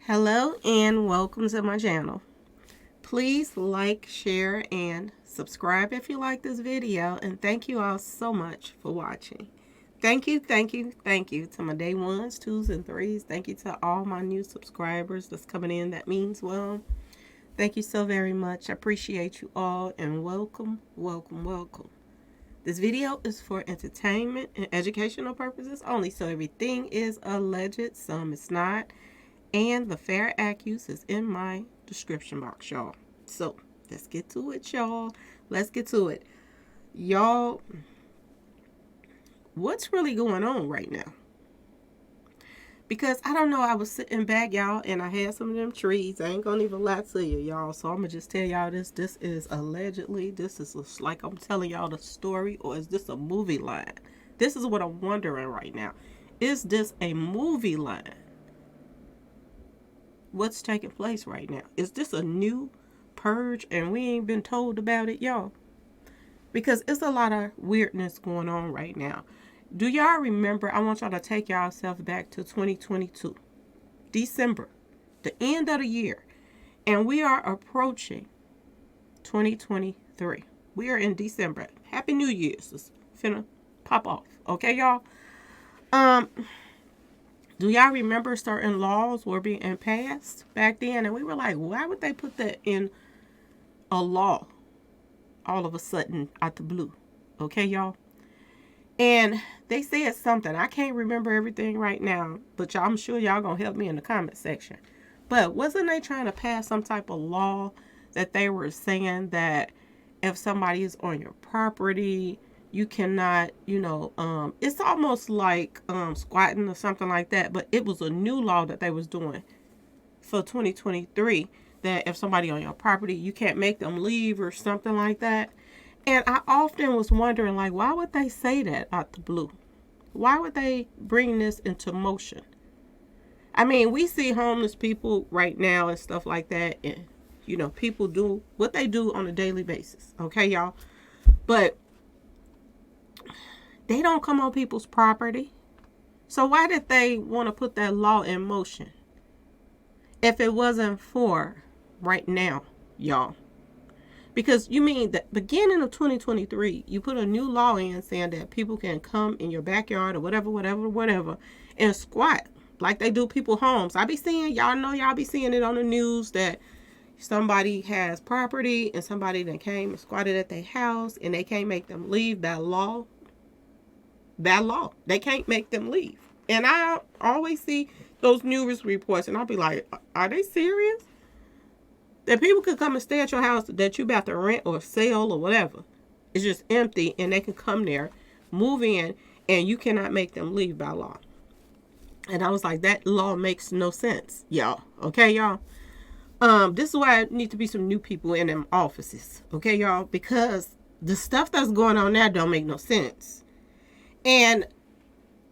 Hello and welcome to my channel. Please like, share, and subscribe if you like this video. And thank you all so much for watching. Thank you to my day ones, twos, and threes. Thank you to all my new subscribers that's coming in. That means well. Thank you so very much. I appreciate you all and welcome. This video is for entertainment and educational purposes only, so everything is alleged, some is not. And the fair accuse is in my description box, y'all. So, let's get to it, y'all. Let's get to it. Y'all, what's really going on right now? Because I don't know, I was sitting back, y'all, and I had some of them trees. I ain't gonna even lie to you, y'all. So I'm gonna just tell y'all this. This is allegedly, this is like I'm telling y'all the story, or is this a movie line? This is what I'm wondering right now. Is this a movie line? What's taking place right now? Is this a new purge and we ain't been told about it, y'all? Because it's a lot of weirdness going on right now. Do y'all remember? I want y'all to take yourself back to 2022, December, the end of the year, and we are approaching 2023. We are in December. Happy New Year's. It's finna pop off. Okay, y'all? Do y'all remember certain laws were being passed back then? And we were like, why would they put that in a law all of a sudden out the blue? Okay, y'all? And they said something. I can't remember everything right now, but I'm sure y'all going to help me in the comment section. But wasn't they trying to pass some type of law that they were saying that if somebody is on your property, you cannot, it's almost like squatting or something like that. But it was a new law that they was doing for 2023 that if somebody on your property, you can't make them leave or something like that. And I often was wondering, like, why would they say that out the blue? Why would they bring this into motion? I mean, we see homeless people right now and stuff like that. And, people do what they do on a daily basis. Okay, y'all? But they don't come on people's property. So why did they want to put that law in motion if it wasn't for right now, y'all? Because you mean the beginning of 2023, you put a new law in saying that people can come in your backyard or whatever, and squat like they do people's homes. I be seeing, y'all be seeing it on the news that somebody has property and somebody that came and squatted at their house and they can't make them leave. That law, they can't make them leave. And I always see those news reports and I'll be like, are they serious? That people can come and stay at your house that you about to rent or sell or whatever. It's just empty and they can come there, move in, and you cannot make them leave by law. And I was like, that law makes no sense, y'all. Okay, y'all? This is why I need to be some new people in them offices. Okay, y'all? Because the stuff that's going on now don't make no sense. And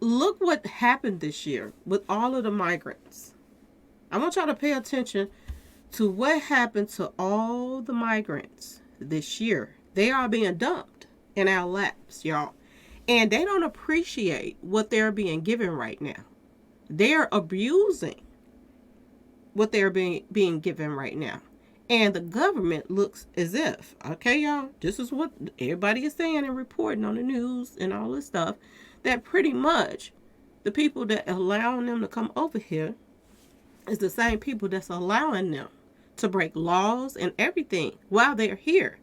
look what happened this year with all of the migrants. I want y'all to pay attention to what happened to all the migrants this year. They are being dumped in our laps, y'all. And they don't appreciate what they're being given right now. They're abusing what they're being given right now. And the government looks as if, okay, y'all, this is what everybody is saying and reporting on the news and all this stuff, that pretty much the people that are allowing them to come over here is the same people that's allowing them to break laws and everything while they're here.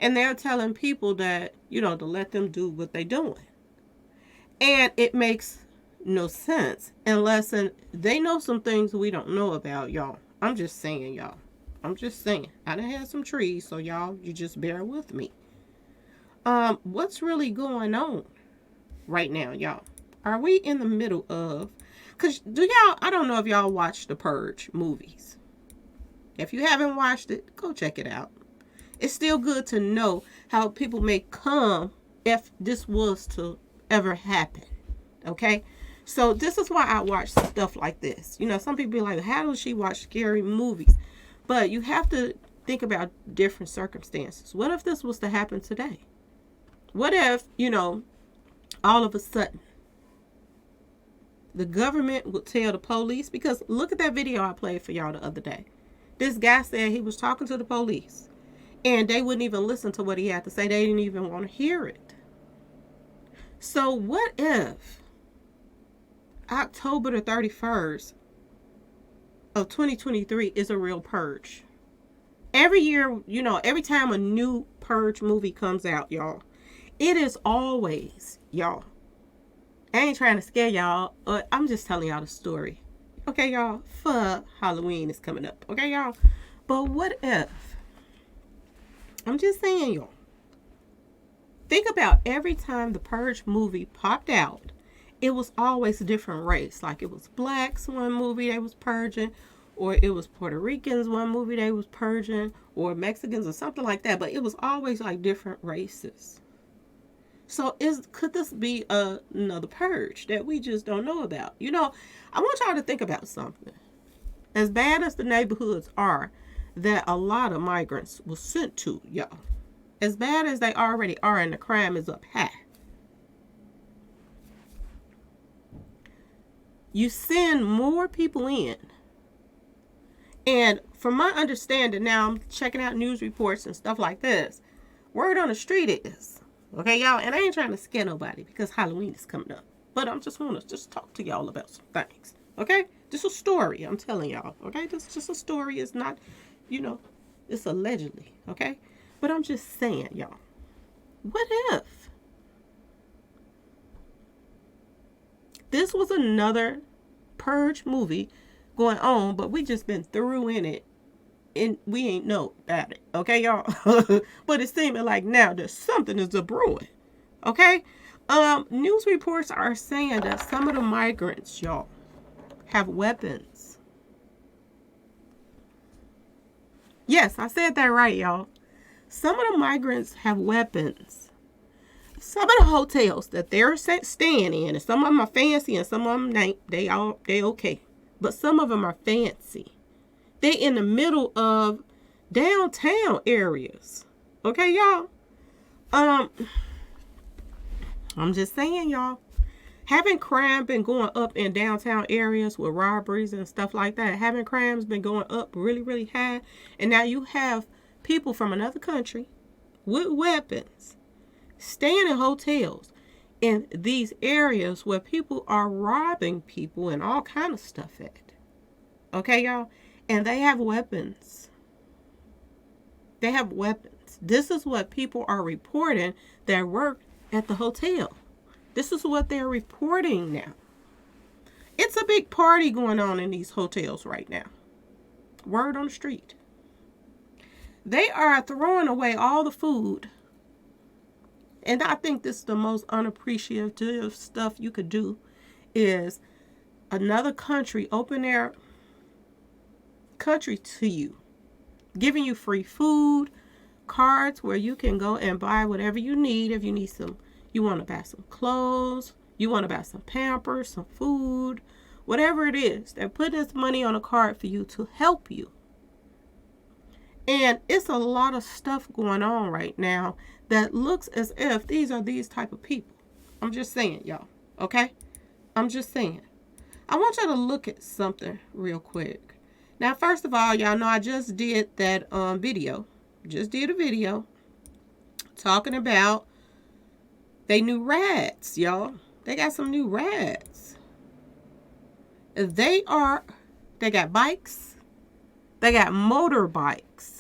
And they're telling people that, to let them do what they're doing. And it makes no sense unless they know some things we don't know about, y'all. I'm just saying, y'all. I'm just saying. I done had some trees, so y'all, you just bear with me. What's really going on right now, y'all? Are we in the middle of... Because I don't know if y'all watch the Purge movies. If you haven't watched it, go check it out. It's still good to know how people may come if this was to ever happen. Okay? So this is why I watch stuff like this. Some people be like, how does she watch scary movies? But you have to think about different circumstances. What if this was to happen today? What if, all of a sudden, the government would tell the police, because look at that video I played for y'all the other day. This guy said he was talking to the police and they wouldn't even listen to what he had to say. They didn't even want to hear it. So what if October the 31st of 2023 is a real purge? Every year, you know, every time a new Purge movie comes out, y'all, it is always, y'all, I ain't trying to scare y'all, I'm just telling y'all the story. Okay, y'all, for Halloween is coming up. Okay, y'all? But what if, I'm just saying, y'all, think about every time the Purge movie popped out, it was always a different race. Like it was blacks one movie they was purging, or it was Puerto Ricans one movie they was purging, or Mexicans or something like that. But it was always like different races. So could this be another purge that we just don't know about? You know, I want y'all to think about something. As bad as the neighborhoods are that a lot of migrants were sent to, y'all, as bad as they already are, and the crime is up high, you send more people in. And from my understanding, now I'm checking out news reports and stuff like this, word on the street is, okay, y'all, and I ain't trying to scare nobody because Halloween is coming up, but I'm just want to just talk to y'all about some things, okay? Just a story, I'm telling y'all, okay? This is just a story. It's not, you know, it's allegedly, okay? But I'm just saying, y'all, what if this was another Purge movie going on, but we just been through in it and we ain't know about it, okay, y'all? But it's seeming like now there's something is a brewing, okay? News reports are saying that some of the migrants, y'all, have weapons. Yes, I said that right, y'all. Some of the migrants have weapons. Some of the hotels that they're staying in, and some of them are fancy and some of them ain't, they okay. But some of them are fancy. They in the middle of downtown areas. Okay, y'all? I'm just saying, y'all. Haven't crime been going up in downtown areas with robberies and stuff like that? Haven't crimes been going up really, really high? And now you have people from another country with weapons staying in hotels in these areas where people are robbing people and all kind of stuff at. Okay, y'all? And they have weapons. They have weapons. This is what people are reporting that work at the hotel. This is what they're reporting now. It's a big party going on in these hotels right now. Word on the street. They are throwing away all the food. And I think this is the most unappreciative stuff you could do, is another country open their country to you, giving you free food, cards where you can go and buy whatever you need. If you need some, you want to buy some clothes, you want to buy some Pampers, some food, whatever it is, they're putting this money on a card for you to help you. And it's a lot of stuff going on right now that looks as if these are these type of people. I'm just saying, y'all, okay? I'm just saying. I want y'all to look at something real quick. Now, first of all, y'all know I just did that video. Just did a video talking about they new RADS, y'all. They got some new RADS. They got bikes. They got motorbikes.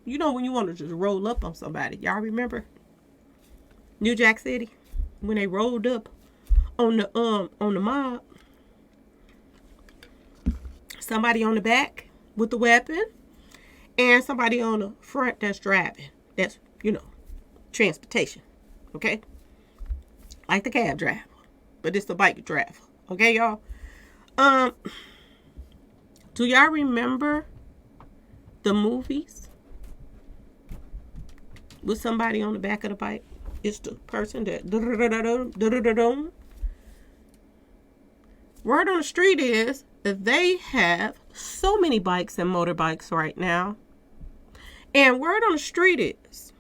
You know when you want to just roll up on somebody. Y'all remember New Jack City when they rolled up on the mob? Somebody on the back with the weapon and somebody on the front that's driving. That's, you know, transportation. Okay? Like the cab driver. But it's the bike driver. Okay, y'all? Do y'all remember the movies with somebody on the back of the bike? It's the person that word on the street is that they have so many bikes and motorbikes right now. And word on the street is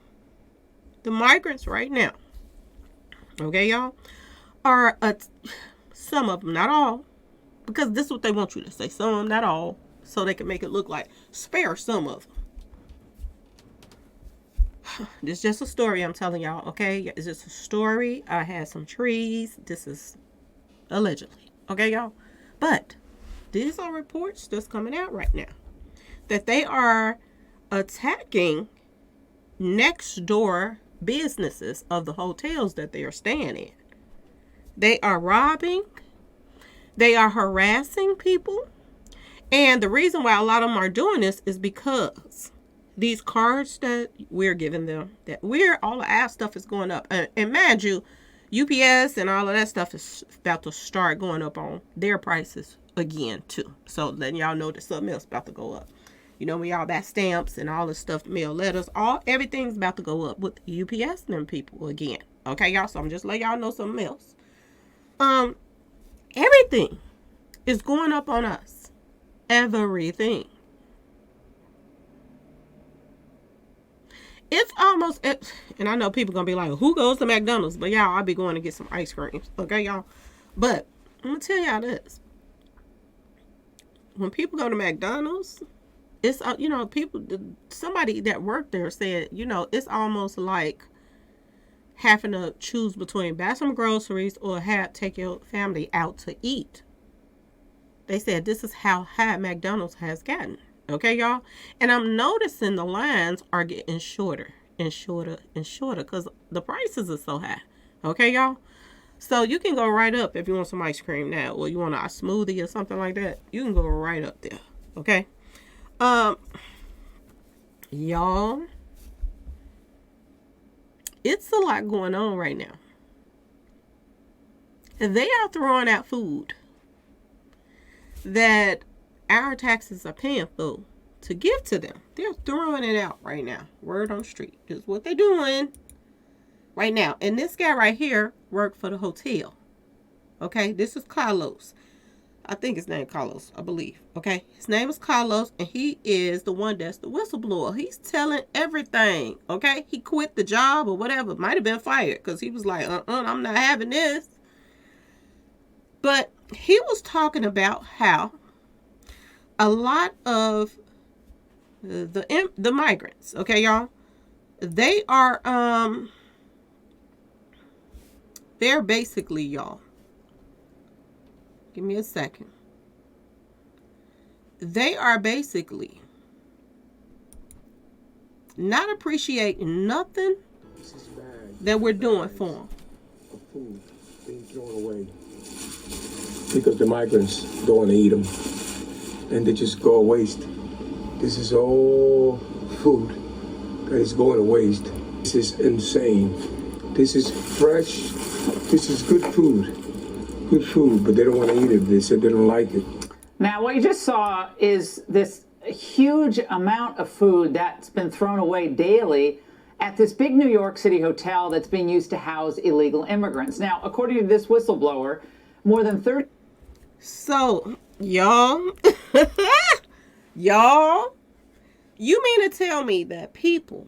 the migrants right now, okay, y'all, are some of them, not all, because this is what they want you to say. Some of them, not all, so they can make it look like spare some of them. This is just a story I'm telling y'all, okay? It's just a story. I had some trees. This is allegedly, okay, y'all? But these are reports that's coming out right now that they are attacking next door businesses of the hotels that they are staying in. They are robbing. They are harassing people. And the reason why a lot of them are doing this is because these cards that we're giving them, that all of our stuff is going up. And mind you, UPS and all of that stuff is about to start going up on their prices again too. So letting y'all know that something else is about to go up. You know, when y'all buy stamps and all this stuff, mail letters, everything's about to go up with UPS and them people again. Okay, y'all. So I'm just letting y'all know something else. Everything is going up on us. Everything. It's almost, and I know people gonna be like, who goes to McDonald's? But y'all, I'll be going to get some ice creams. Okay, y'all. But I'm gonna tell y'all this. When people go to McDonald's, it's, you know, somebody that worked there said, you know, it's almost like having to choose between buy some groceries or take your family out to eat. They said this is how high McDonald's has gotten. Okay, y'all? And I'm noticing the lines are getting shorter and shorter and shorter because the prices are so high. Okay, y'all? So you can go right up if you want some ice cream now, or you want a smoothie or something like that. You can go right up there. Okay? Y'all, it's a lot going on right now. They are throwing out food that our taxes are paying for to give to them. They're throwing it out right now. Word on the street is what they're doing right now. And this guy right here worked for the hotel. Okay, this is Carlos. I think his name is Carlos, I believe. Okay, his name is Carlos, and he is the one that's the whistleblower. He's telling everything. Okay, he quit the job or whatever. Might have been fired because he was like, I'm not having this. But he was talking about how a lot of the migrants, okay, y'all, they are they're basically, y'all, give me a second. They are basically not appreciating nothing that we're doing for them. Of food being thrown away because the migrants don't want to eat them, and they just go to waste. This is all food that is going to waste. This is insane. This is fresh. This is good food. Good food, but they don't want to eat it. They said they don't like it. Now, what you just saw is this huge amount of food that's been thrown away daily at this big New York City hotel that's being used to house illegal immigrants. Now, according to this whistleblower, more than 30... So, y'all, y'all, you mean to tell me that people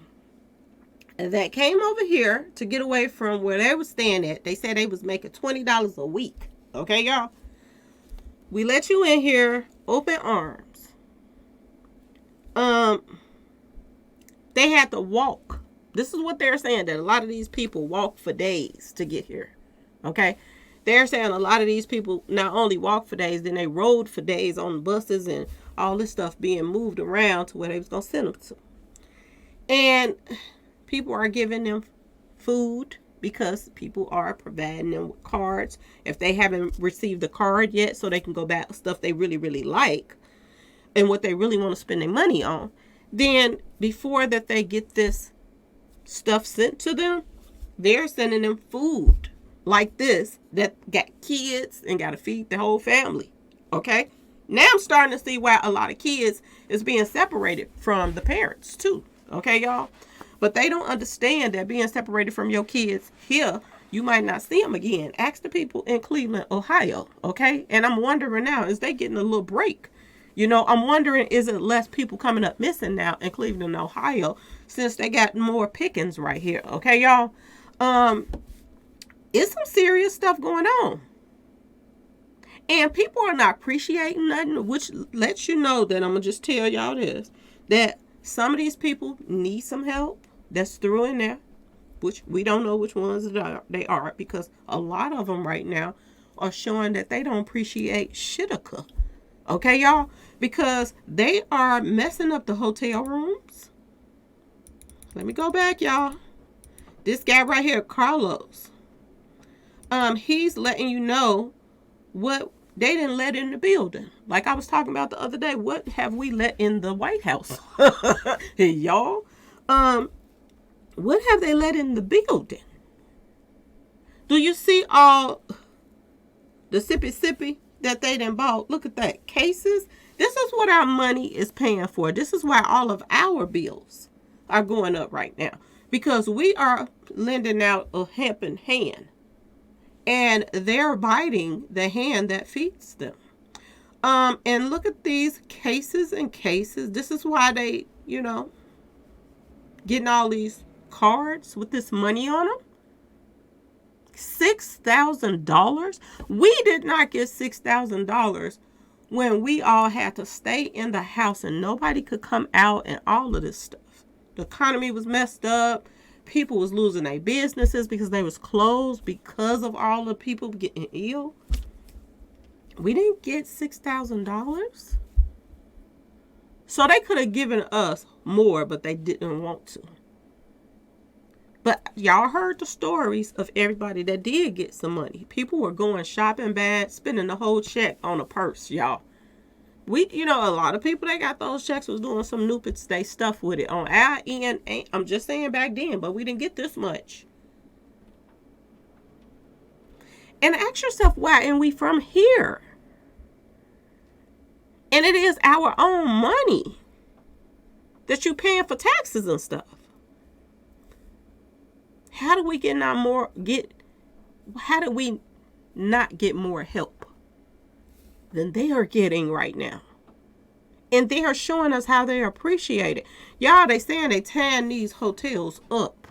that came over here to get away from where they were staying at, they said they was making $20 a week. Okay, y'all? We let you in here, open arms. They had to walk. This is what they're saying, that a lot of these people walk for days to get here. Okay? They're saying a lot of these people not only walk for days, then they rode for days on buses and all this stuff being moved around to where they was going to send them to. And people are giving them food because people are providing them with cards. If they haven't received a card yet, so they can go back stuff they really, really like and what they really want to spend their money on, then before that they get this stuff sent to them, they're sending them food like this that got kids and got to feed the whole family. Okay? Now I'm starting to see why a lot of kids is being separated from the parents too. Okay, y'all? But they don't understand that being separated from your kids here, you might not see them again. Ask the people in Cleveland, Ohio, okay? And I'm wondering now, is they getting a little break? You know, I'm wondering, is it less people coming up missing now in Cleveland, Ohio, since they got more pickings right here, okay, y'all? It's some serious stuff going on. And people are not appreciating nothing, which lets you know that I'm going to just tell y'all this, that some of these people need some help that's through in there, which we don't know which ones they are, because a lot of them right now are showing that they don't appreciate shitika. Okay, y'all? Because they are messing up the hotel rooms. Let me go back, y'all. This guy right here, Carlos, he's letting you know what they didn't let in the building. Like I was talking about the other day, what have we let in the White House? Hey, y'all. What have they let in the building? Do you see all the sippy that they done bought? Look at that. Cases. This is what our money is paying for. This is why all of our bills are going up right now. Because we are lending out a helping hand. And they're biting the hand that feeds them. And look at these cases and cases. This is why they, getting all these cards with this money on them. $6,000. We did not get $6,000 when we all had to stay in the house and nobody could come out and all of this stuff. The economy was messed up. People was losing their businesses because they was closed because of all the people getting ill. We didn't get $6,000. So they could have given us more, but they didn't want to. But y'all heard the stories of everybody that did get some money. People were going shopping bad, spending the whole check on a purse, y'all. A lot of people that got those checks was doing some new stuff with it. On our end, I'm just saying back then, but we didn't get this much. And ask yourself, why? And we from here. And it is our own money that you paying for taxes and stuff. How do we how do we not get more help than they are getting right now? And they are showing us how they appreciate it. Y'all, they saying they tearing these hotels up,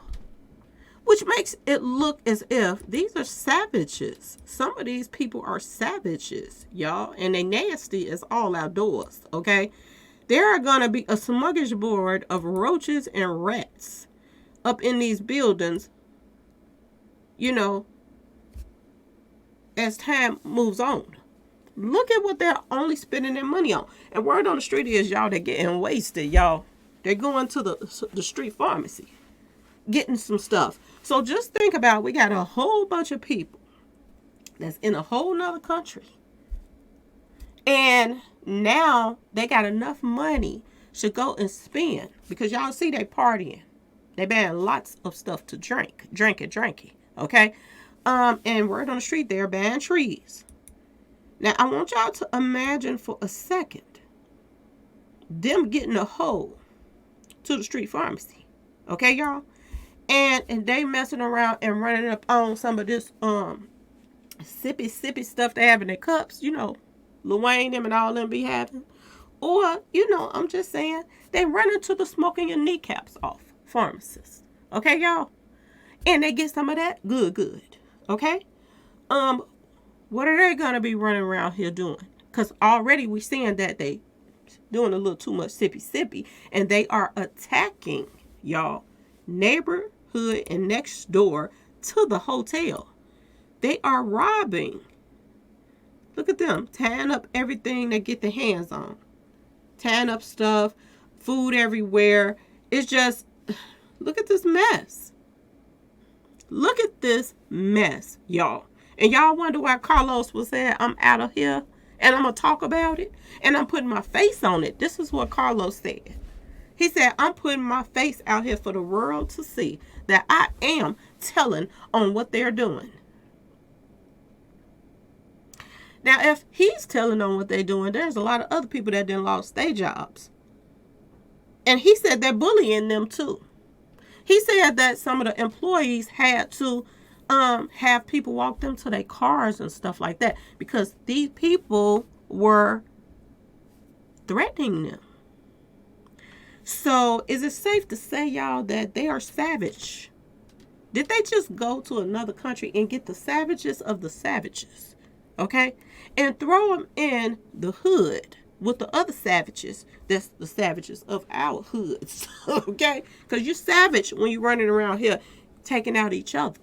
which makes it look as if these are savages. Some of these people are savages, y'all, and they nasty as all outdoors, okay? There are going to be a smorgasbord of roaches and rats up in these buildings, as time moves on. Look at what they're only spending their money on. And word on the street is, y'all, they're getting wasted, y'all. They're going to the street pharmacy, getting some stuff. So just think about, we got a whole bunch of people that's in a whole nother country. And now they got enough money to go and spend. Because y'all see they partying. They buying lots of stuff to drink. Drinking. Okay? And word on the street, they're buying trees. Now, I want y'all to imagine for a second them getting a hoe to the street pharmacy. Okay, y'all? And they messing around and running up on some of this sippy stuff they have in their cups. Lil Wayne them and all them be having. Or, I'm just saying, they run into the smoking your kneecaps off pharmacists. Okay, y'all? And they get some of that good. Okay? What are they going to be running around here doing? Because already we're seeing that they doing a little too much sippy. And they are attacking, y'all, neighborhood and next door to the hotel. They are robbing. Look at them. Tying up everything they get their hands on. Tying up stuff. Food everywhere. It's just, look at this mess. Look at this mess, y'all. And y'all wonder why Carlos was saying, I'm out of here and I'm going to talk about it and I'm putting my face on it. This is what Carlos said. He said, I'm putting my face out here for the world to see that I am telling on what they're doing. Now, if he's telling on what they're doing, there's a lot of other people that done lost their jobs. And he said they're bullying them too. He said that some of the employees had to have people walk them to their cars and stuff like that because these people were threatening them. So is it safe to say, y'all, that they are savage? Did they just go to another country and get the savages of the savages? okay? And throw them in the hood with the other savages. That's the savages of our hoods, okay? Because you're savage when you're running around here taking out each other.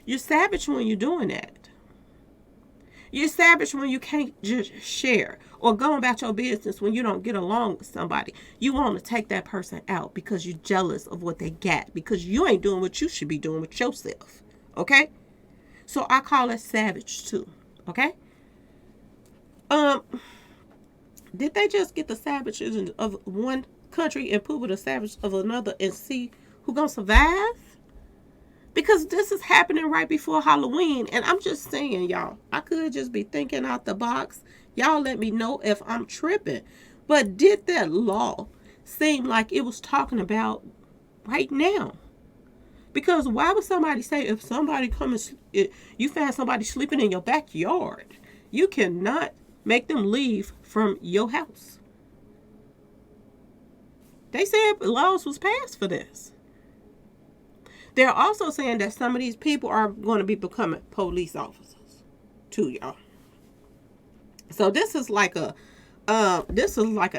You're savage when you're doing that. You're savage when you can't just share or go about your business when you don't get along with somebody. You want to take that person out because you're jealous of what they got, because you ain't doing what you should be doing with yourself, okay? So I call it savage too, okay? Did they just get the savages of one country and put with the savage of another and see who gonna survive? Because this is happening right before Halloween. And I'm just saying, y'all, I could just be thinking out the box. Y'all let me know if I'm tripping. But did that law seem like it was talking about right now? Because why would somebody say if somebody you find somebody sleeping in your backyard, you cannot make them leave from your house? They said laws was passed for this. They're also saying that some of these people are going to be becoming police officers, too, y'all. So this is like a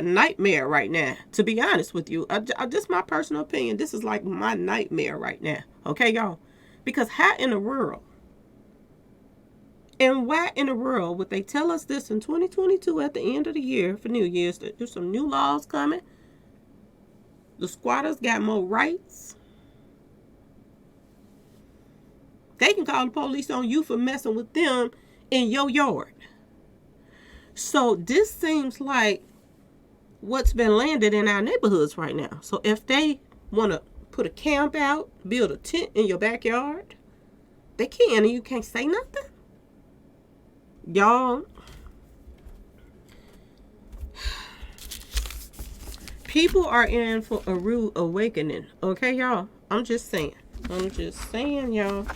nightmare right now. To be honest with you, just my personal opinion. This is like my nightmare right now. Okay, y'all, because how in the world, and why in the world would they tell us this in 2022 at the end of the year for New Year's? That there's some new laws coming. The squatters got more rights. They can call the police on you for messing with them in your yard. So this seems like what's been landed in our neighborhoods right now. So if they want to put a camp out, build a tent in your backyard, they can, and you can't say nothing. Y'all, people are in for a rude awakening. Okay, y'all? I'm just saying, y'all.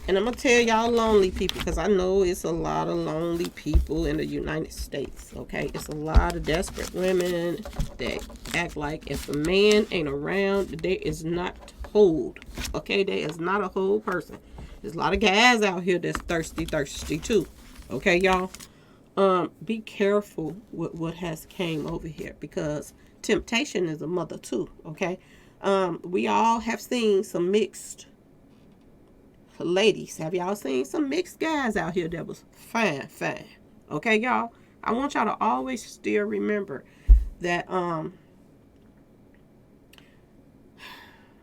And I'm going to tell y'all lonely people, because I know it's a lot of lonely people in the United States, okay? It's a lot of desperate women that act like if a man ain't around, there is not whole, okay? There is not a whole person. There's a lot of guys out here that's thirsty too, okay, y'all? Be careful with what has came over here, because temptation is a mother too, okay? We all have seen some mixed ladies. Have y'all seen some mixed guys out here that was fine? Okay, y'all? I want y'all to always still remember that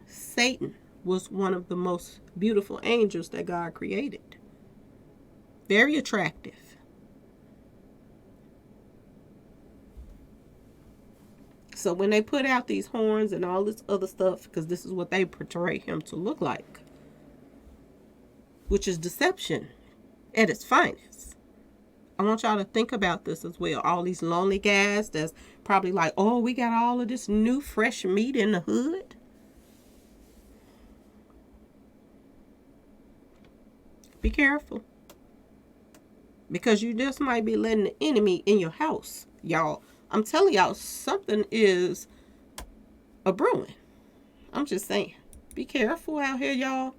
Satan was one of the most beautiful angels that God created. Very attractive. So when they put out these horns and all this other stuff, because this is what they portray him to look like, which is deception at its finest. I want y'all to think about this as well. All these lonely guys that's probably like, oh, we got all of this new fresh meat in the hood. Be careful. Because you just might be letting the enemy in your house, y'all. I'm telling y'all, something is a brewing. I'm just saying. Be careful out here, y'all.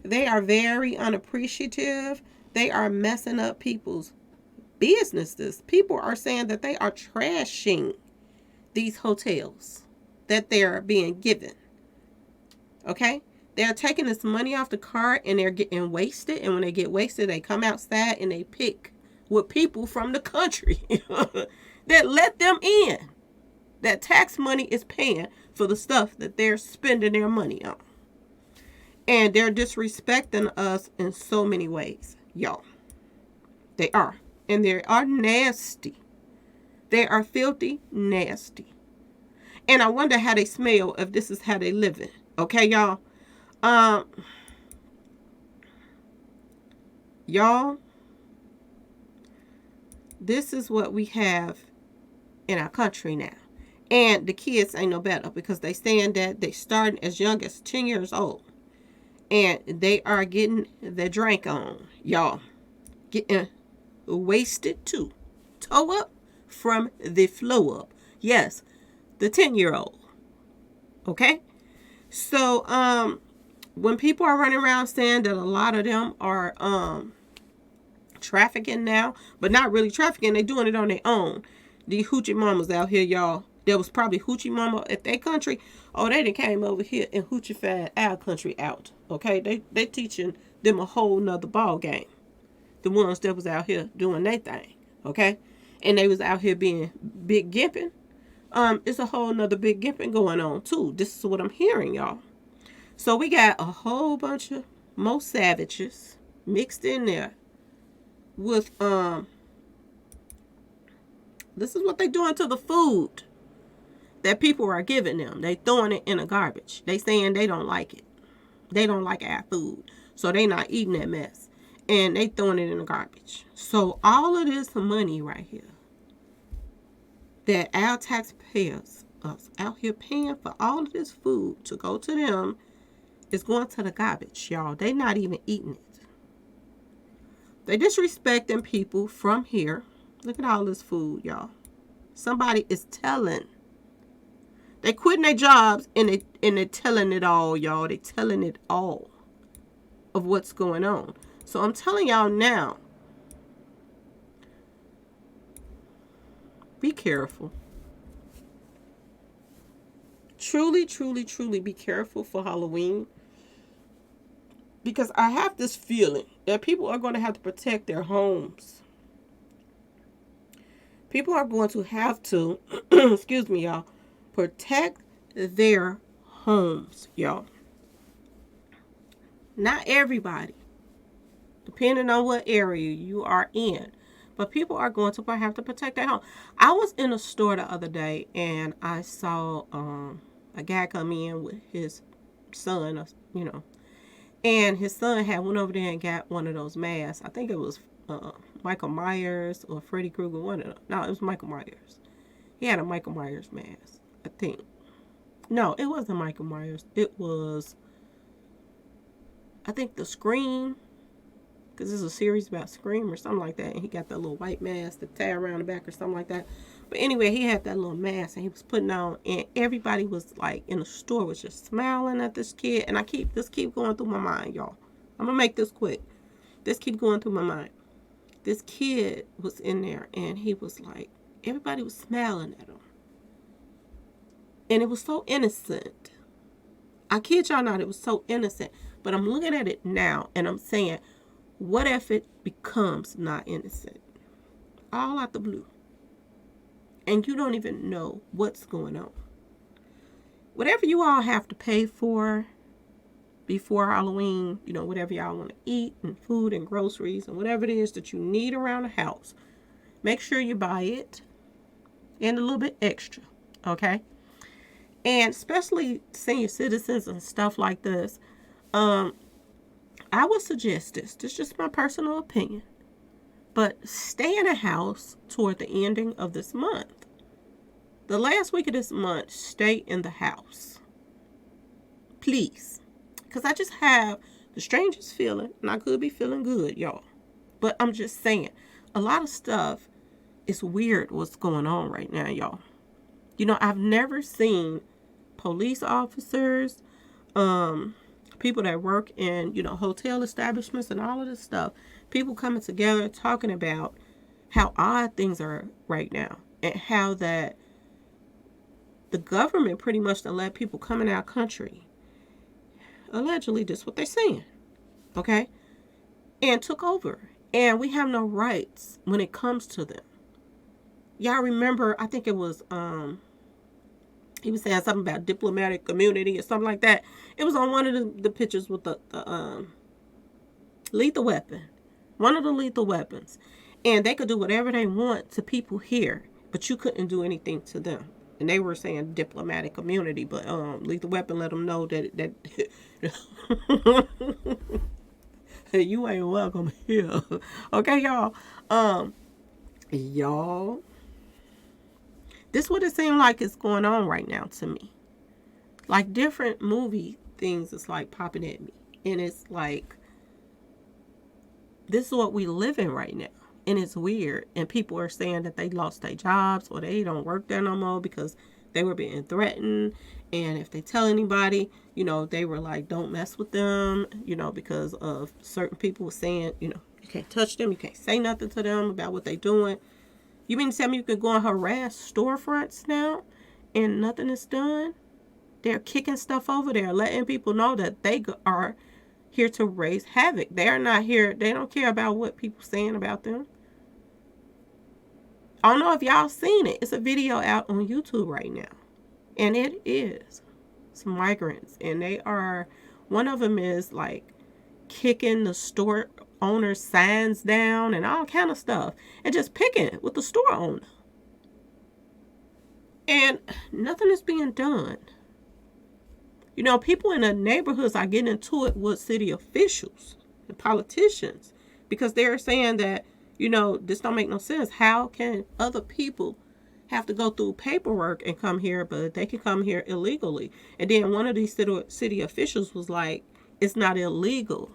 They are very unappreciative. They are messing up people's businesses. People are saying that they are trashing these hotels that they're being given. Okay? They're taking this money off the cart and they're getting wasted. And when they get wasted, they come outside and they pick with people from the country that let them in. That tax money is paying for the stuff that they're spending their money on. And they're disrespecting us in so many ways, y'all. They are. And they are nasty. They are filthy, nasty. And I wonder how they smell if this is how they living. Okay, y'all? Y'all, this is what we have in our country now. And the kids ain't no better, because they saying that they starting as young as 10 years old. And they are getting their drink on, y'all. Getting wasted too. Toe up from the flow up. Yes, the 10-year-old. Okay? So, when people are running around saying that a lot of them are trafficking now, but not really trafficking. They doing it on their own. The hoochie mamas out here, y'all. There was probably hoochie mama at their country. Oh, they done came over here and hoochified our country out. Okay, they teaching them a whole nother ball game. The ones that was out here doing their thing. Okay, and they was out here being big gimping. It's a whole nother big gimping going on too. This is what I'm hearing, y'all. So we got a whole bunch of more savages mixed in there with this is what they doing to the food that people are giving them. They throwing it in the garbage. They saying they don't like it. They don't like our food. So they not eating that mess. And they throwing it in the garbage. So all of this money right here that our taxpayers us out here paying for all of this food to go to them is going to the garbage, y'all. They not even eating it. They disrespecting people from here. Look at all this food, y'all. Somebody is telling. They quitting their jobs and they're telling it all, y'all. They telling it all of what's going on. So I'm telling y'all now, be careful. Truly, truly, truly be careful for Halloween. Because I have this feeling that people are going to have to protect their homes. People are going to have to, excuse me, y'all, protect their homes, y'all. Not everybody, depending on what area you are in. But people are going to have to protect their home. I was in a store the other day and I saw a guy come in with his son, you know. And his son had went over there and got one of those masks. I think it was Michael Myers or Freddy Krueger. One of them. No, it was Michael Myers. He had a Michael Myers mask, I think. No, it wasn't Michael Myers. It was, I think, the Scream. Because there's a series about Scream or something like that. And he got that little white mask that tie around the back or something like that. But anyway, he had that little mask and he was putting on. And everybody was like in the store was just smiling at this kid. And this keep going through my mind, y'all. I'm going to make this quick. This keep going through my mind. This kid was in there and he was like, everybody was smiling at him. And it was so innocent. I kid y'all not, it was so innocent. But I'm looking at it now and I'm saying, what if it becomes not innocent? All out the blue. And you don't even know what's going on. Whatever you all have to pay for before Halloween, you know, whatever y'all want to eat and food and groceries and whatever it is that you need around the house, make sure you buy it and a little bit extra, okay? And especially senior citizens and stuff like this, I would suggest this. This is just my personal opinion. But stay in a house toward the ending of this month. The last week of this month, stay in the house. Please. Because I just have the strangest feeling, and I could be feeling good, y'all. But I'm just saying, a lot of stuff is weird what's going on right now, y'all. You know, I've never seen police officers, people that work in, you know, hotel establishments and all of this stuff. People coming together talking about how odd things are right now. And how that the government pretty much done let people come in our country. Allegedly, that's what they're saying. Okay? And took over. And we have no rights when it comes to them. Y'all remember, I think it was, he was saying something about diplomatic immunity or something like that. It was on one of the pictures with the lethal weapon. One of the lethal weapons. And they could do whatever they want to people here. But you couldn't do anything to them. And they were saying diplomatic immunity. But lethal weapon let them know that you ain't welcome here. Okay, y'all. Y'all. This is what it seems like is going on right now to me. Like different movie things is like popping at me. And it's like, this is what we live in right now. And it's weird. And people are saying that they lost their jobs or they don't work there no more because they were being threatened. And if they tell anybody, you know, they were like, don't mess with them, you know, because of certain people saying, you know, You can't touch them. You can't say nothing to them about what they're doing. You mean to tell me you can go and harass storefronts now and nothing is done? They're kicking stuff over there, letting people know that they are here to raise havoc. They're not here. They don't care about what people saying about them. I don't know if y'all seen it. It's a video out on YouTube right now. And it is some migrants. And they are, one of them is like kicking the store owner's signs down and all kind of stuff. And just picking with the store owner. And nothing is being done. You know, people in the neighborhoods are getting into it with city officials and politicians because they're saying that, you know, this don't make no sense. How can other people have to go through paperwork and come here, but they can come here illegally? And then one of these city officials was like, it's not illegal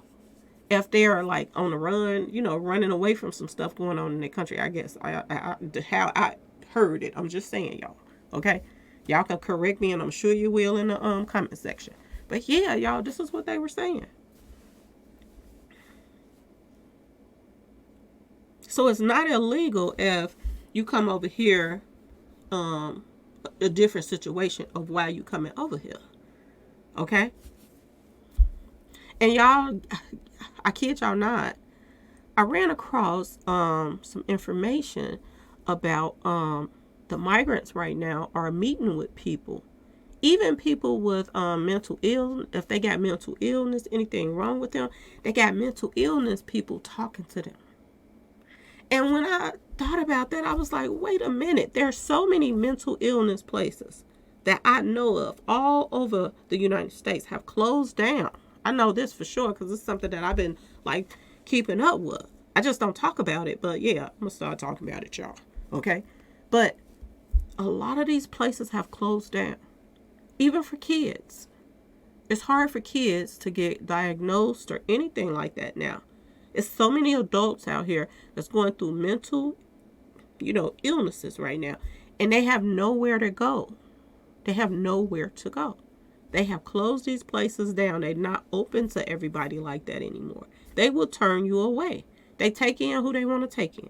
if they're like on the run, you know, running away from some stuff going on in their country. I guess how I heard it. I'm just saying, y'all. Okay. Y'all can correct me, and I'm sure you will in the comment section. But yeah, y'all, this is what they were saying. So it's not illegal if you come over here, a different situation of why you coming over here. Okay? And y'all, I kid y'all not, I ran across some information about the migrants right now are meeting with people, even people with mental illness. If they got mental illness, anything wrong with them, they got mental illness people talking to them. And when I thought about that, I was like, wait a minute. There's so many mental illness places that I know of all over the United States have closed down. I know this for sure because it's something that I've been like keeping up with. I just don't talk about it, but yeah, I'm gonna start talking about it, y'all. Okay? But a lot of these places have closed down, even for kids. It's hard for kids to get diagnosed or anything like that now. It's so many adults out here that's going through mental, you know, illnesses right now, and they have nowhere to go. They have nowhere to go. They have closed these places down. They're not open to everybody like that anymore. They will turn you away. They take in who they want to take in.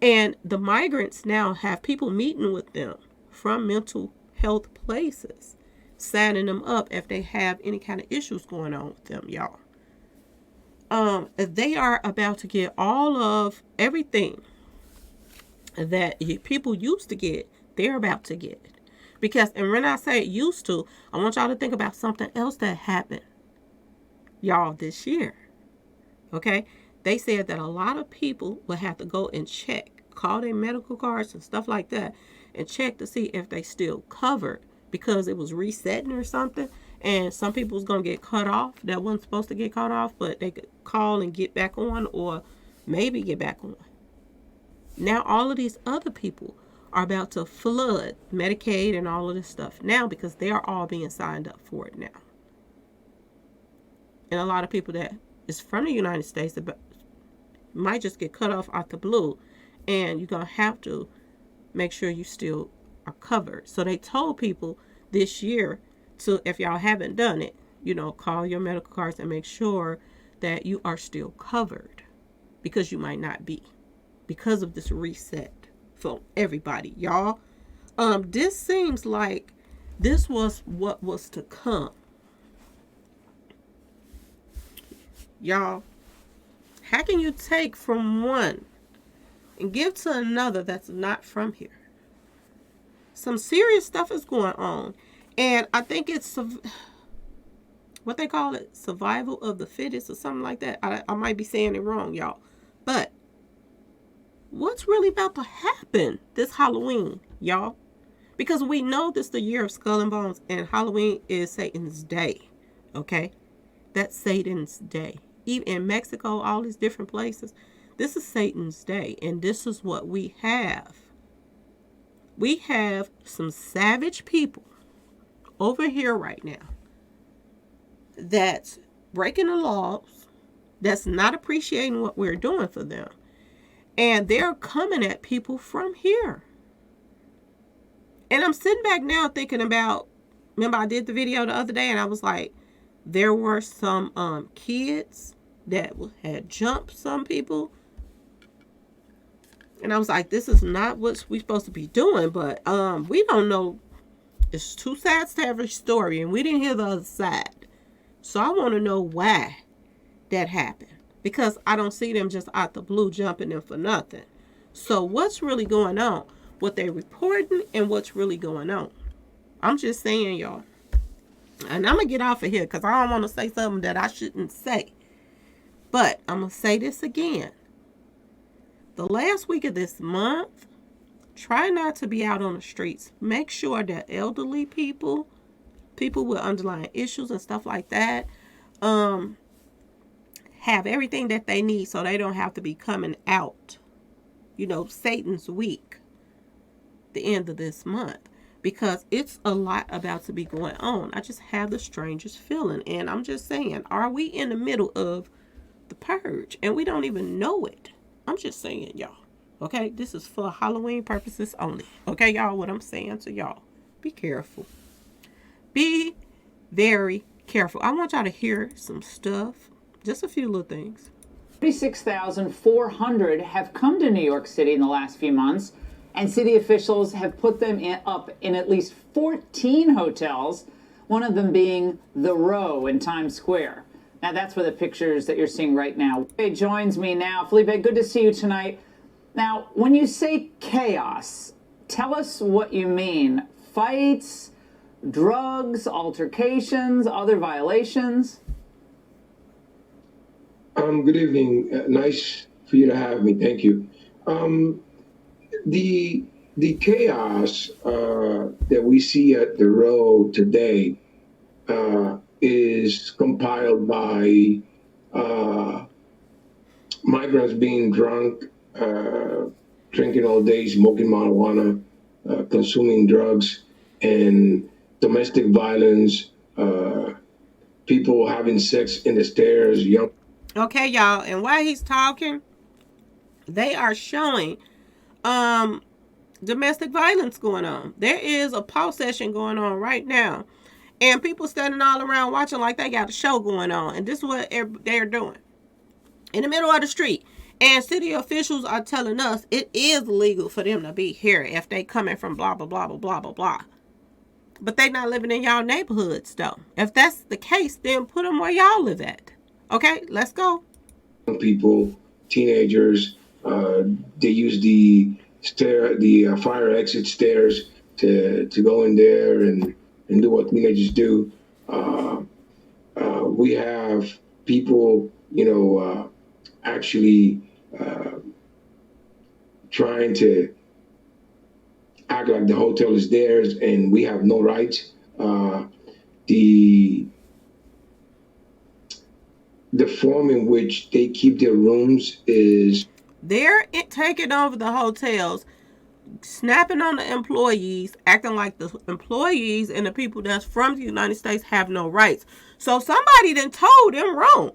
And the migrants now have people meeting with them from mental health places, signing them up if they have any kind of issues going on with them, y'all. They are about to get all of everything that people used to get, they're about to get it. Because, and when I say used to, I want y'all to think about something else that happened, y'all, this year. Okay? They said that a lot of people will have to go and check, call their medical cards and stuff like that, and check to see if they still covered because it was resetting or something. And some people was going to get cut off that wasn't supposed to get cut off, but they could call and get back on or maybe get back on. Now all of these other people are about to flood Medicaid and all of this stuff now because they are all being signed up for it now. And a lot of people that is from the United States might just get cut off out the blue, and you're going to have to make sure you still are covered. So they told people this year to, if y'all haven't done it, you know, call your medical cards and make sure that you are still covered because you might not be because of this reset for everybody, y'all. This seems like this was what was to come. Y'all, how can you take from one and give to another that's not from here? Some serious stuff is going on. And I think it's what they call it, survival of the fittest or something like that. I might be saying it wrong, y'all. But what's really about to happen this Halloween, y'all? Because we know this is the year of Skull and Bones, and Halloween is Satan's day. Okay? That's Satan's day. Even in Mexico, all these different places, this is Satan's day. And this is what we have. We have some savage people over here right now that's breaking the laws, that's not appreciating what we're doing for them. And they're coming at people from here. And I'm sitting back now thinking about, remember I did the video the other day and I was like, there were some kids that had jumped some people. And I was like, this is not what we're supposed to be doing. But we don't know. It's two sides to every story, and we didn't hear the other side. So I want to know why that happened. Because I don't see them just out the blue jumping in for nothing. So what's really going on? What they're reporting and what's really going on. I'm just saying, y'all. And I'm going to get off of here because I don't want to say something that I shouldn't say. But I'm going to say this again. The last week of this month, try not to be out on the streets. Make sure that elderly people with underlying issues and stuff like that, have everything that they need so they don't have to be coming out. Satan's week, the end of this month. Because it's a lot about to be going on. I just have the strangest feeling. And I'm just saying, are we in the middle of the purge? And we don't even know it. I'm just saying, y'all. Okay? This is for Halloween purposes only. Okay, y'all? What I'm saying to y'all. Be careful. Be very careful. I want y'all to hear some stuff. Just a few little things. 36,400 have come to New York City in the last few months. And city officials have put them up in at least 14 hotels, one of them being The Row in Times Square. Now, that's where the pictures that you're seeing right now. Felipe joins me now. Felipe, good to see you tonight. Now, when you say chaos, tell us what you mean. Fights, drugs, altercations, other violations? Good evening. Nice for you to have me. Thank you. The chaos that we see at the Row today is compiled by migrants being drunk, drinking all day, smoking marijuana, consuming drugs, and domestic violence, people having sex in the stairs, young. Okay, y'all. And while he's talking, they are showing domestic violence going on. There is a pause session going on right now. And people standing all around watching like they got a show going on. And this is what they're doing. In the middle of the street. And city officials are telling us it is legal for them to be here if they coming from blah, blah, blah, blah, blah, blah, blah. But they not living in y'all neighborhoods, though. If that's the case, then put them where y'all live at. Okay, let's go. People, teenagers, they use the fire exit stairs to go in there and do what teenagers do. We have people, actually trying to act like the hotel is theirs and we have no rights. The form in which they keep their rooms is they're taking over the hotels, snapping on the employees, acting like the employees and the people that's from the United States have no rights. So somebody done told them wrong.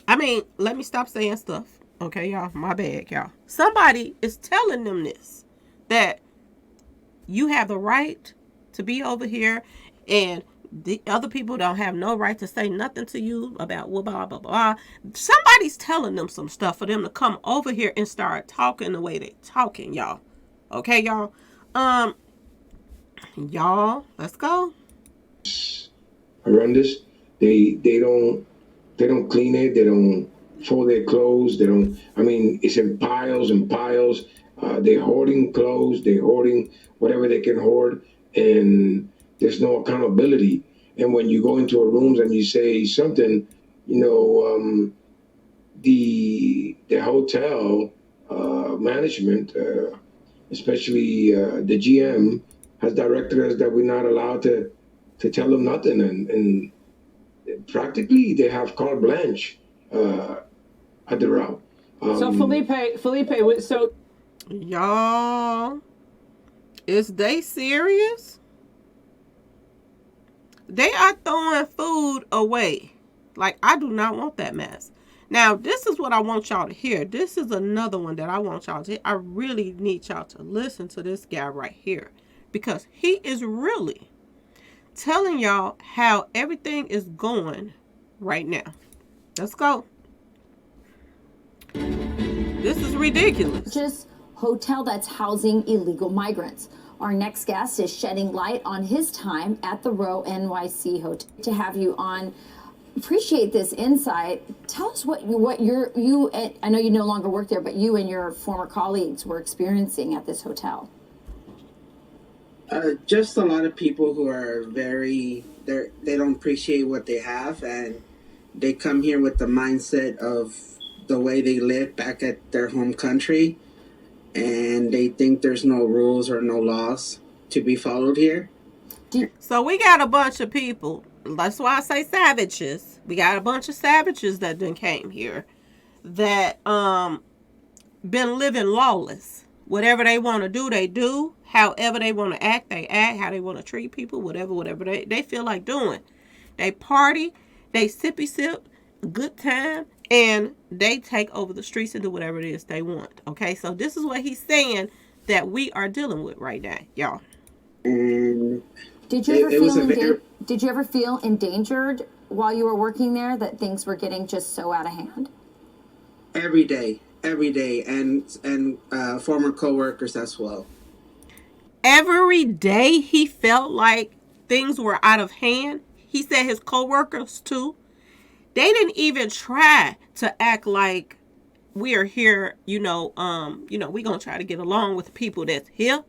I mean, let me stop saying stuff. Okay, y'all. My bad, y'all. Somebody is telling them this. That you have the right to be over here and the other people don't have no right to say nothing to you about blah, blah, blah, blah. Somebody's telling them some stuff for them to come over here and start talking the way they talking, y'all. Okay, y'all? Y'all, let's go. Horrendous. They don't clean it. They don't fold their clothes. They don't. I mean, it's in piles and piles. They're hoarding clothes. They're hoarding whatever they can hoard, and there's no accountability. And when you go into a rooms and you say something, the hotel management, especially the GM, has directed us that we're not allowed to tell them nothing, and practically they have carte blanche at the Row. So Felipe, so y'all, is they serious? They are throwing food away. Like, I do not want that mess. Now, this is what I want y'all to hear. This is another one that I want y'all to hear. I really need y'all to listen to this guy right here. Because he is really telling y'all how everything is going right now. Let's go. This is ridiculous. Just hotel that's housing illegal migrants. Our next guest is shedding light on his time at the Row NYC Hotel. To have you on, appreciate this insight. Tell us what you I know you no longer work there, but you and your former colleagues were experiencing at this hotel. Just a lot of people who are they don't appreciate what they have, and they come here with the mindset of the way they live back at their home country, and they think there's no rules or no laws to be followed here. So we got a bunch of people. That's why I say savages. We got a bunch of savages that done came here that been living lawless. Whatever they want to do, they do. However they want to act, they act. How they want to treat people, whatever they feel like doing. They party, they sippy sip, good time, and they take over the streets and do whatever it is they want. Okay, so this is what he's saying that we are dealing with right now, y'all. And did you ever feel endangered while you were working there, that things were getting just so out of hand? Every day, and former coworkers as well. Every day he felt like things were out of hand. He said his coworkers too. They didn't even try to act like we are here, we're going to try to get along with the people that's here.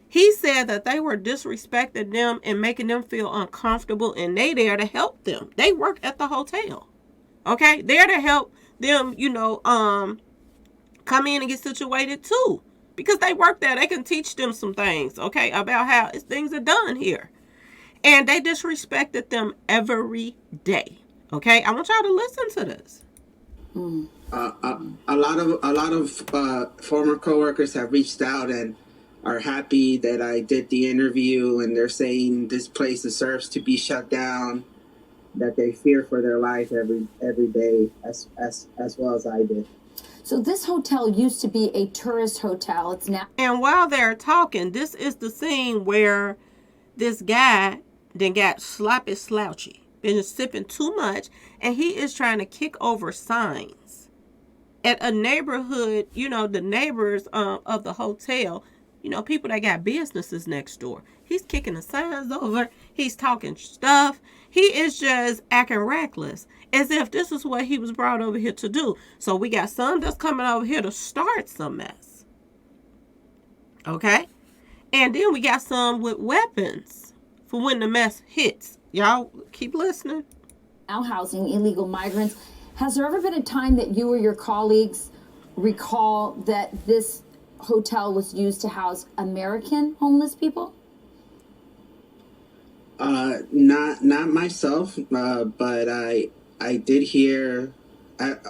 He said that they were disrespecting them and making them feel uncomfortable, and they there to help them. They work at the hotel. Okay? They're to help them, come in and get situated too. Because they work there. They can teach them some things, okay, about how things are done here. And they disrespected them every day. Okay? I want y'all to listen to this. A lot of former coworkers have reached out and are happy that I did the interview, and they're saying this place deserves to be shut down, that they fear for their life every day as well as I did. So this hotel used to be a tourist hotel. It's now. And while they're talking, this is the scene where this guy then got sloppy slouchy, been sipping too much, and he is trying to kick over signs at a neighborhood, the neighbors of the hotel, people that got businesses next door. He's kicking the signs over. He's talking stuff. He is just acting reckless, as if this is what he was brought over here to do. So we got some that's coming over here to start some mess. Okay? And then we got some with weapons for when the mess hits. Y'all keep listening. Now housing illegal migrants. Has there ever been a time that you or your colleagues recall that this hotel was used to house American homeless people? Not myself, but I did hear.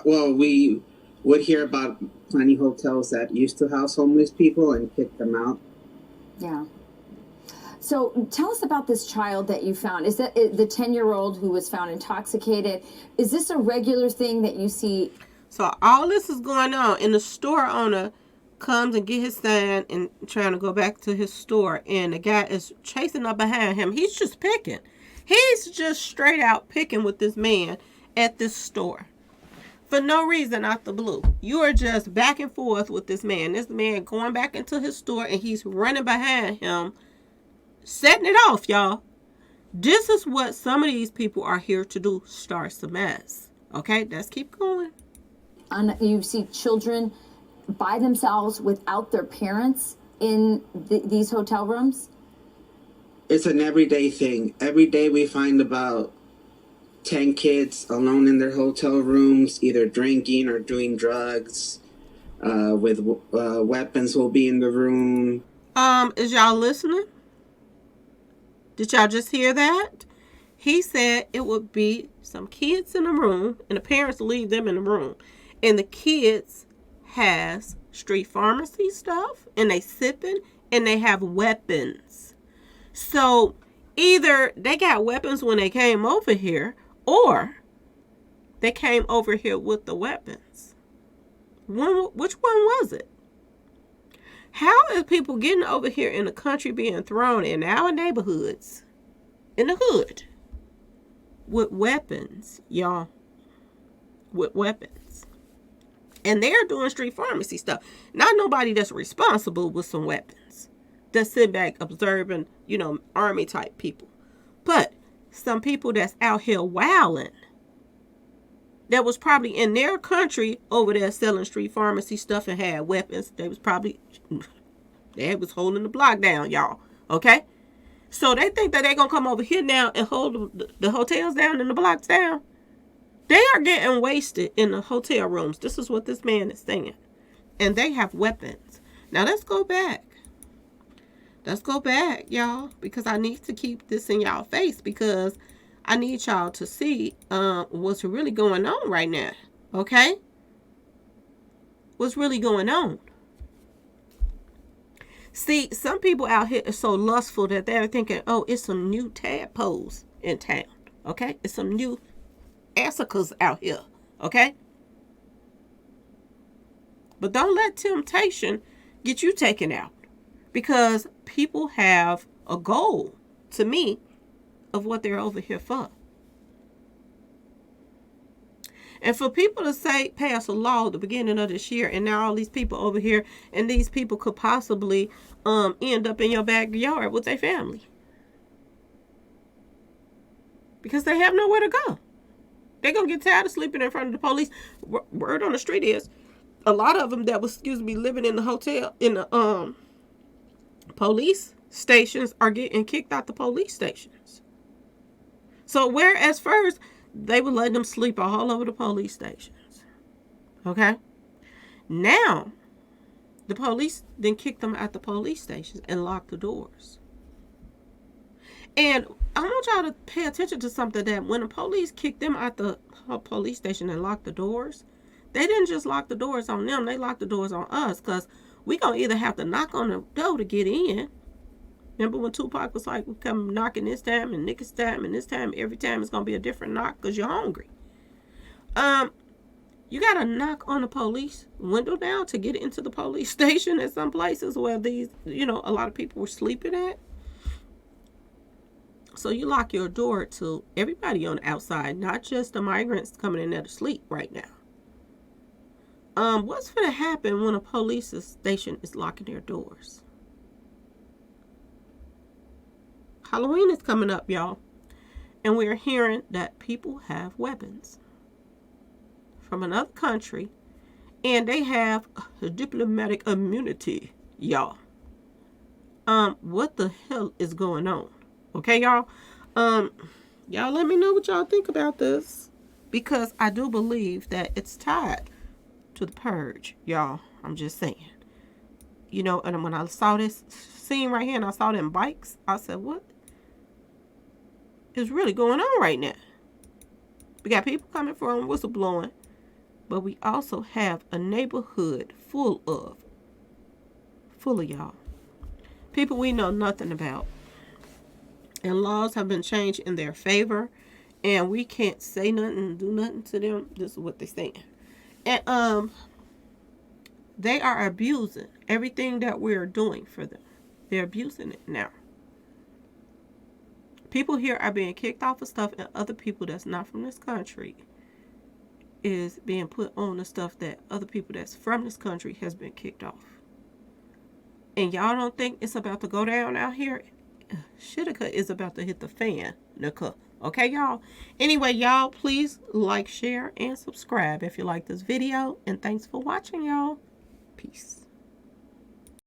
We would hear about plenty hotels that used to house homeless people and kick them out. Yeah. So tell us about this child that you found. Is that the 10-year-old who was found intoxicated? Is this a regular thing that you see? So all this is going on, and the store owner comes and get his sign and trying to go back to his store, and the guy is chasing up behind him. He's just picking. He's just straight out picking with this man at this store. For no reason, out the blue. You are just back and forth with this man. This man going back into his store, and he's running behind him, setting it off, y'all. This is what some of these people are here to do, start some mess. Okay, let's keep going. You see children by themselves without their parents in these hotel rooms? It's an everyday thing. Every day we find about 10 kids alone in their hotel rooms, either drinking or doing drugs, with weapons will be in the room. Is y'all listening? Did y'all just hear that? He said it would be some kids in the room, and the parents leave them in the room, and the kids has street pharmacy stuff, and they sipping, and they have weapons. So either they got weapons when they came over here, or they came over here with the weapons. Which one was it? How is people getting over here in the country being thrown in our neighborhoods, in the hood, with weapons, y'all? With weapons. And they're doing street pharmacy stuff. Not nobody that's responsible with some weapons. That's sit back observing, army type people. But some people that's out here wilding, that was probably in their country over there selling street pharmacy stuff and had weapons. They was holding the block down, y'all. Okay? So they think that they're going to come over here now and hold the hotels down and the blocks down. They are getting wasted in the hotel rooms. This is what this man is saying. And they have weapons. Now, let's go back. Let's go back, y'all. Because I need to keep this in y'all face. Because I need y'all to see what's really going on right now. Okay? What's really going on. See, some people out here are so lustful that they're thinking, oh, it's some new tadpoles in town. Okay? It's some new Assicas out here, okay? But don't let temptation get you taken out, because people have a goal, to me, of what they're over here for. And for people to say, pass a law at the beginning of this year, and now all these people over here, and these people could possibly end up in your backyard with their family, because they have nowhere to go. They're going to get tired of sleeping in front of the police. Word on the street is, a lot of them that was, living in the hotel, in the police stations, are getting kicked out the police stations. So whereas first, they would let them sleep all over the police stations. Okay? Now, the police then kicked them out the police stations and locked the doors. And I want y'all to pay attention to something, that when the police kicked them out the police station and locked the doors, they didn't just lock the doors on them. They locked the doors on us, because we going to either have to knock on the door to get in. Remember when Tupac was like, we come knocking this time and this time and this time. Every time it's going to be a different knock because you're hungry. You got to knock on the police window now to get into the police station at some places where these, a lot of people were sleeping at. So you lock your door to everybody on the outside, not just the migrants coming in there to sleep right now. What's going to happen when a police station is locking their doors? Halloween is coming up, y'all. And we're hearing that people have weapons from another country, and they have a diplomatic immunity, y'all. What the hell is going on? Okay, y'all? Y'all let me know what y'all think about this, because I do believe that it's tied to the purge, y'all. I'm just saying. And when I saw this scene right here and I saw them bikes, I said, what is really going on right now? We got people coming from whistleblowing, but we also have a neighborhood full of y'all. People we know nothing about. And laws have been changed in their favor, and we can't say nothing, do nothing to them. This is what they're saying. And they are abusing everything that we're doing for them. They're abusing it now. People here are being kicked off of stuff, and other people that's not from this country is being put on the stuff that other people that's from this country has been kicked off. And y'all don't think it's about to go down out here? Shitka is about to hit the fan. Okay, y'all? Anyway, y'all, please like, share, and subscribe if you like this video. And thanks for watching, y'all. Peace.